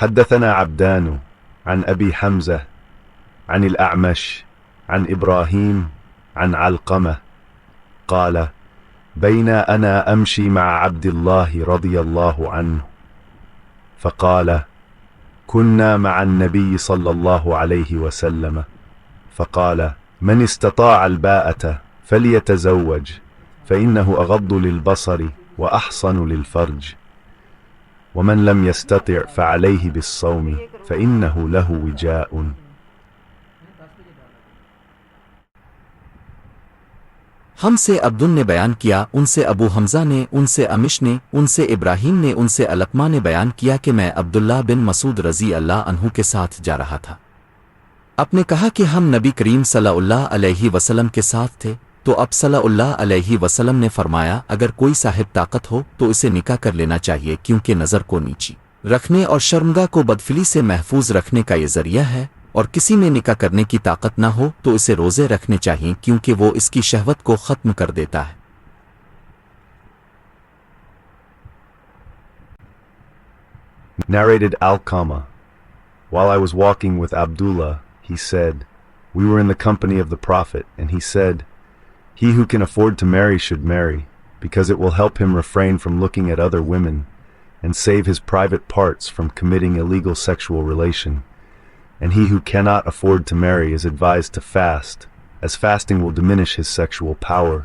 حدثنا عبدان عن أبي حمزة عن الأعمش عن إبراهيم عن علقمة قال بين أنا أمشي مع عبد الله رضي الله عنه فقال كنا مع النبي صلى الله عليه وسلم فقال من استطاع الباءة فليتزوج فإنه أغض للبصر وأحصن للفرج ومن لم يستطع فعليه بالصوم فإنه له وجاء. ہم سے عبدن نے بیان کیا، ان سے ابو حمزہ نے، ان سے امش نے، ان سے ابراہیم نے، ان سے علقمہ نے بیان کیا کہ میں عبداللہ بن مسعود رضی اللہ عنہ کے ساتھ جا رہا تھا۔ آپ نے کہا کہ ہم نبی کریم صلی اللہ علیہ وسلم کے ساتھ تھے، تو اب صلی اللہ علیہ وسلم نے فرمایا اگر کوئی صاحب طاقت ہو تو اسے نکاح کر لینا چاہیے، کیونکہ نظر کو نیچی رکھنے اور شرمگاہ کو بدفعلی سے محفوظ رکھنے کا یہ ذریعہ ہے، اور کسی میں نکاح کرنے کی طاقت نہ ہو تو اسے روزے رکھنے چاہیے، کیونکہ وہ اس کی شہوت کو ختم کر دیتا ہے۔ Narrated Alqama. While I was walking with Abdullah, he said, we were in the company of the Prophet, and he said, he who can afford to marry should marry, because it will help him refrain from looking at other women and save his private parts from committing illegal sexual relation. And he who cannot afford to marry is advised to fast, as fasting will diminish his sexual power